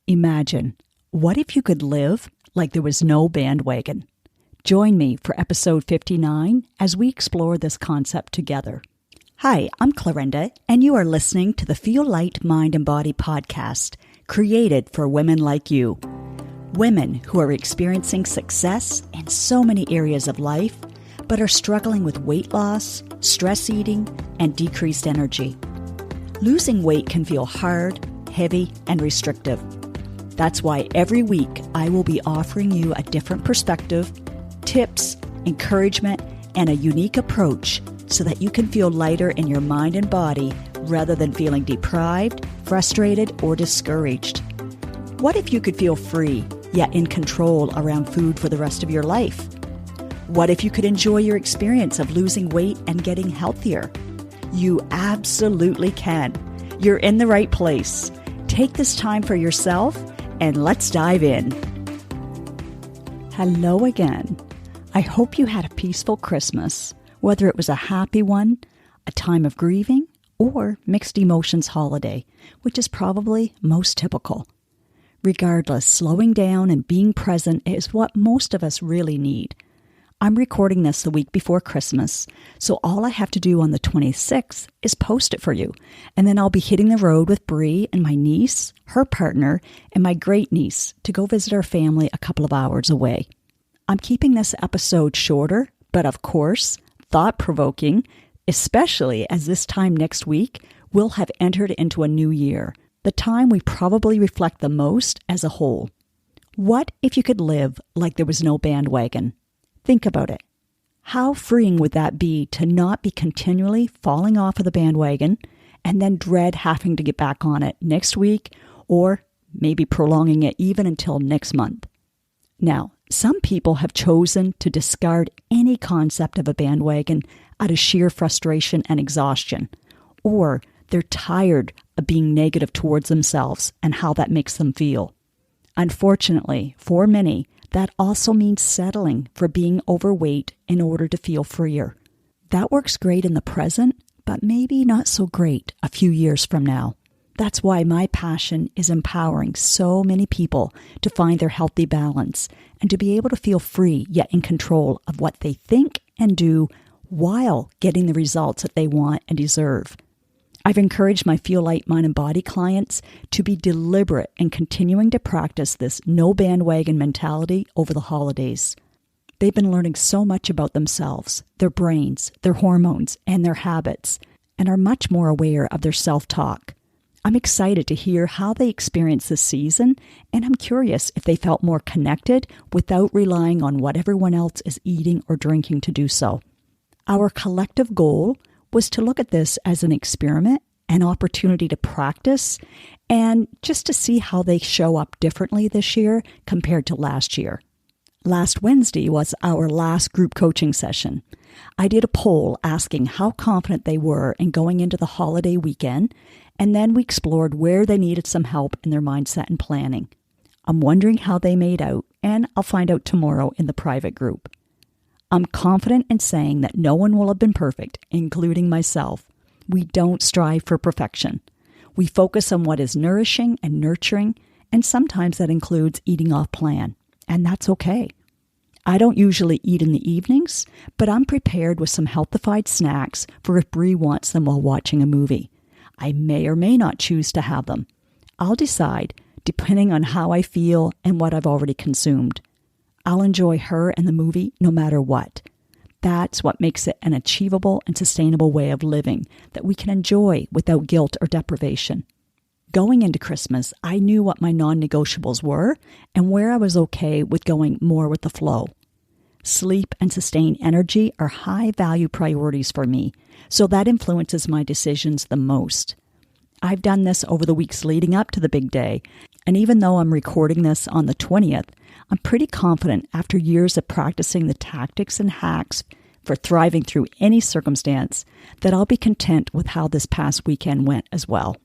Imagine, what if you could live like there was no bandwagon? Join me for episode 59 as we explore this concept together. Hi, I'm Clarinda, and you are listening to the Feel Light, Mind, and Body podcast, created for women like you. Women who are experiencing success in so many areas of life, but are struggling with weight loss, stress eating, and decreased energy. Losing weight can feel hard, heavy, and restrictive. That's why every week I will be offering you a different perspective, tips, encouragement, and a unique approach so that you can feel lighter in your mind and body rather than feeling deprived, frustrated, or discouraged. What if you could feel free, yet in control around food for the rest of your life? What if you could enjoy your experience of losing weight and getting healthier? You absolutely can. You're in the right place. Take this time for yourself and let's dive in. Hello again. I hope you had a peaceful Christmas, whether it was a happy one, a time of grieving, or mixed emotions holiday, which is probably most typical. Regardless, slowing down and being present is what most of us really need. I'm recording this the week before Christmas, so all I have to do on the 26th is post it for you, and then I'll be hitting the road with Bree and my niece, her partner, and my great niece to go visit our family a couple of hours away. I'm keeping this episode shorter, but of course, thought-provoking, especially as this time next week we'll have entered into a new year, the time we probably reflect the most as a whole. What if you could live like there was no bandwagon? Think about it. How freeing would that be to not be continually falling off of the bandwagon and then dread having to get back on it next week or maybe prolonging it even until next month? Now, some people have chosen to discard any concept of a bandwagon out of sheer frustration and exhaustion, or they're tired of being negative towards themselves and how that makes them feel. Unfortunately, for many, that also means settling for being overweight in order to feel freer. That works great in the present, but maybe not so great a few years from now. That's why my passion is empowering so many people to find their healthy balance and to be able to feel free yet in control of what they think and do while getting the results that they want and deserve. I've encouraged my Feel Light, Mind, and Body clients to be deliberate in continuing to practice this no bandwagon mentality over the holidays. They've been learning so much about themselves, their brains, their hormones, and their habits, and are much more aware of their self-talk. I'm excited to hear how they experience this season, and I'm curious if they felt more connected without relying on what everyone else is eating or drinking to do so. Our collective goal was to look at this as an experiment, an opportunity to practice, and just to see how they show up differently this year compared to last year. Last Wednesday was our last group coaching session. I did a poll asking how confident they were in going into the holiday weekend, and then we explored where they needed some help in their mindset and planning. I'm wondering how they made out, and I'll find out tomorrow in the private group. I'm confident in saying that no one will have been perfect, including myself. We don't strive for perfection. We focus on what is nourishing and nurturing, and sometimes that includes eating off plan, and that's okay. I don't usually eat in the evenings, but I'm prepared with some healthified snacks for if Bree wants them while watching a movie. I may or may not choose to have them. I'll decide, depending on how I feel and what I've already consumed. I'll enjoy her and the movie no matter what. That's what makes it an achievable and sustainable way of living that we can enjoy without guilt or deprivation. Going into Christmas, I knew what my non-negotiables were and where I was okay with going more with the flow. Sleep and sustained energy are high-value priorities for me, so that influences my decisions the most. I've done this over the weeks leading up to the big day, and even though I'm recording this on the 20th, I'm pretty confident after years of practicing the tactics and hacks for thriving through any circumstance that I'll be content with how this past weekend went as well.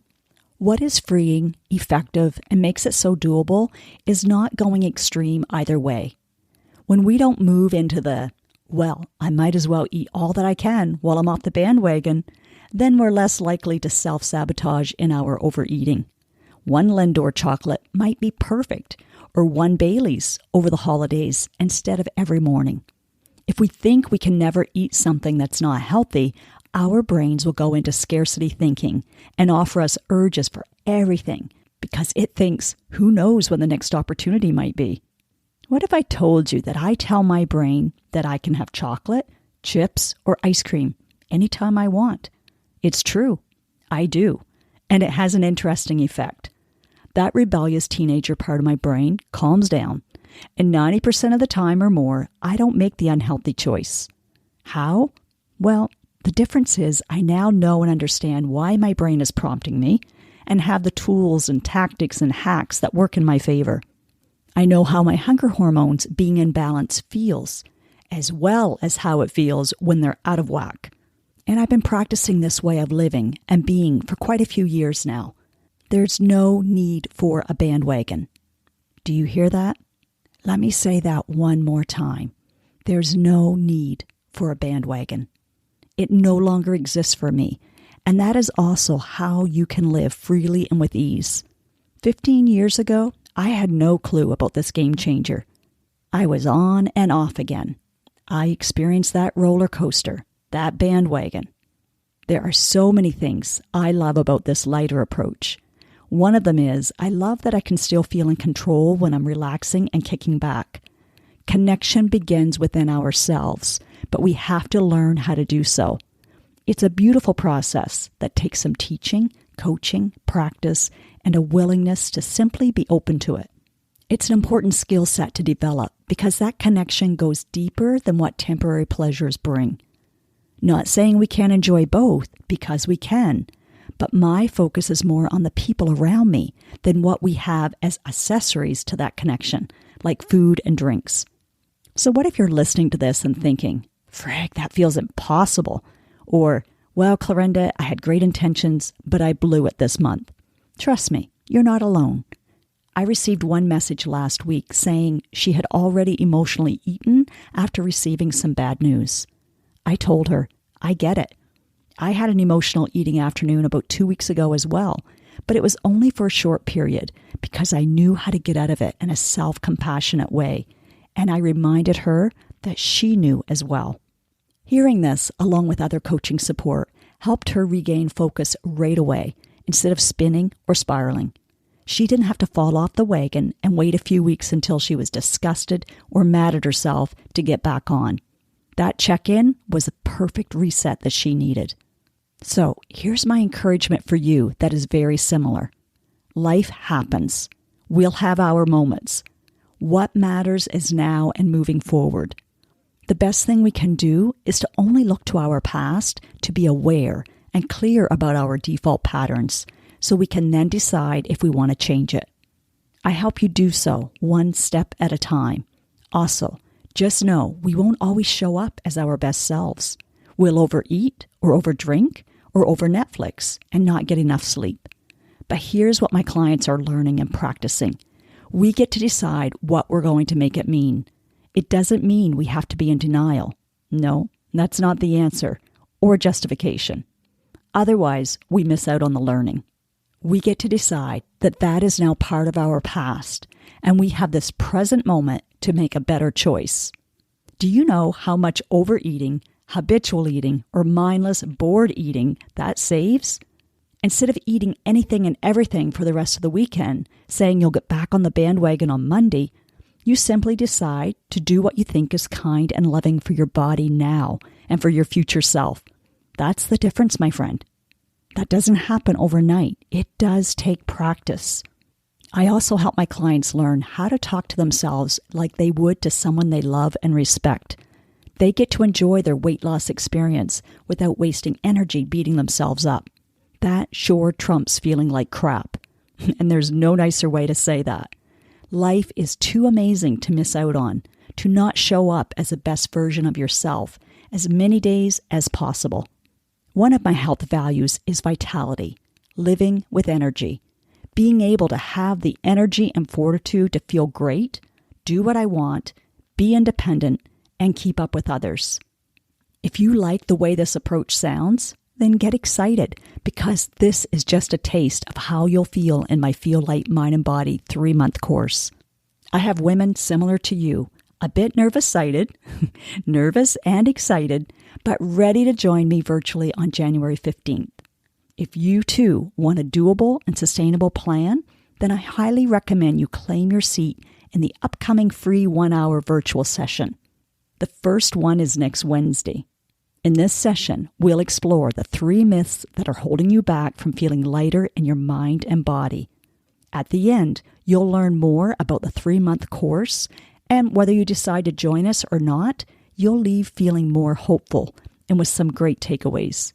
What is freeing, effective, and makes it so doable is not going extreme either way. When we don't move into the, well, I might as well eat all that I can while I'm off the bandwagon, then we're less likely to self-sabotage in our overeating. One Lindor chocolate might be perfect, or one Bailey's over the holidays instead of every morning. If we think we can never eat something that's not healthy, our brains will go into scarcity thinking and offer us urges for everything because it thinks, who knows when the next opportunity might be? What if I told you that I tell my brain that I can have chocolate, chips, or ice cream anytime I want? It's true. I do. And it has an interesting effect. That rebellious teenager part of my brain calms down, and 90% of the time or more, I don't make the unhealthy choice. How? Well, the difference is I now know and understand why my brain is prompting me and have the tools and tactics and hacks that work in my favor. I know how my hunger hormones being in balance feels, as well as how it feels when they're out of whack. And I've been practicing this way of living and being for quite a few years now. There's no need for a bandwagon. Do you hear that? Let me say that one more time. There's no need for a bandwagon. It no longer exists for me, and that is also how you can live freely and with ease. 15 years ago, I had no clue about this game changer. I was on and off again. I experienced that roller coaster, that bandwagon. There are so many things I love about this lighter approach. One of them is I love that I can still feel in control when I'm relaxing and kicking back. Connection begins within ourselves, but we have to learn how to do so. It's a beautiful process that takes some teaching, coaching, practice, and a willingness to simply be open to it. It's an important skill set to develop because that connection goes deeper than what temporary pleasures bring. Not saying we can't enjoy both, because we can, but my focus is more on the people around me than what we have as accessories to that connection, like food and drinks. So what if you're listening to this and thinking, "Frig, that feels impossible," or, "Well, Clarinda, I had great intentions, but I blew it this month." Trust me, you're not alone. I received one message last week saying she had already emotionally eaten after receiving some bad news. I told her, I get it. I had an emotional eating afternoon about 2 weeks ago as well, but it was only for a short period because I knew how to get out of it in a self-compassionate way, and I reminded her that she knew as well. Hearing this, along with other coaching support, helped her regain focus right away instead of spinning or spiraling. She didn't have to fall off the wagon and wait a few weeks until she was disgusted or mad at herself to get back on. That check-in was a perfect reset that she needed. So here's my encouragement for you that is very similar. Life happens. We'll have our moments. What matters is now and moving forward. The best thing we can do is to only look to our past to be aware and clear about our default patterns so we can then decide if we want to change it. I help you do so one step at a time. Also, just know we won't always show up as our best selves. We'll overeat or overdrink or over Netflix and not get enough sleep. But here's what my clients are learning and practicing. We get to decide what we're going to make it mean. It doesn't mean we have to be in denial. No, that's not the answer or justification. Otherwise, we miss out on the learning. We get to decide that that is now part of our past, and we have this present moment to make a better choice. Do you know how much overeating, habitual eating, or mindless, bored eating that saves? Instead of eating anything and everything for the rest of the weekend, saying you'll get back on the bandwagon on Monday, you simply decide to do what you think is kind and loving for your body now and for your future self. That's the difference, my friend. That doesn't happen overnight. It does take practice. I also help my clients learn how to talk to themselves like they would to someone they love and respect. They get to enjoy their weight loss experience without wasting energy beating themselves up. That sure trumps feeling like crap. And there's no nicer way to say that. Life is too amazing to miss out on, to not show up as the best version of yourself as many days as possible. One of my health values is vitality, living with energy, being able to have the energy and fortitude to feel great, do what I want, be independent, and keep up with others. If you like the way this approach sounds, Then get excited, because this is just a taste of how you'll feel in my Feel Light Mind and Body 3-month course. I have women similar to you, a bit nervous-sighted, nervous and excited, but ready to join me virtually on January 15th. If you too want a doable and sustainable plan, then I highly recommend you claim your seat in the upcoming free 1-hour virtual session. The first one is next Wednesday. In this session, we'll explore the 3 myths that are holding you back from feeling lighter in your mind and body. At the end, you'll learn more about the 3-month course, and whether you decide to join us or not, you'll leave feeling more hopeful and with some great takeaways.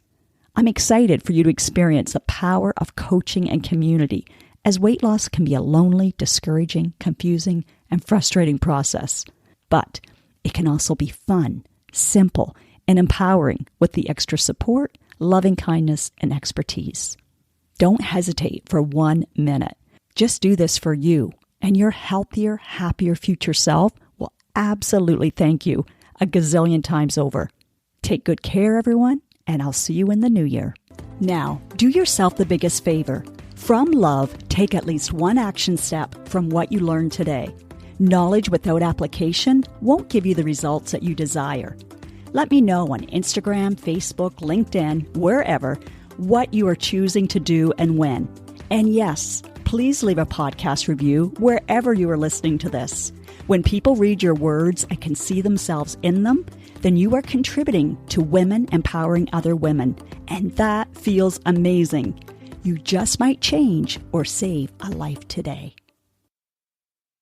I'm excited for you to experience the power of coaching and community, as weight loss can be a lonely, discouraging, confusing, and frustrating process. But it can also be fun, simple, and empowering with the extra support, loving kindness, and expertise. Don't hesitate for 1 minute. Just do this for you, and your healthier, happier future self will absolutely thank you a gazillion times over. Take good care, everyone, and I'll see you in the new year. Now, do yourself the biggest favor. From love, take at least 1 action step from what you learned today. Knowledge without application won't give you the results that you desire. Let me know on Instagram, Facebook, LinkedIn, wherever, what you are choosing to do and when. And yes, please leave a podcast review wherever you are listening to this. When people read your words and can see themselves in them, then you are contributing to women empowering other women. And that feels amazing. You just might change or save a life today.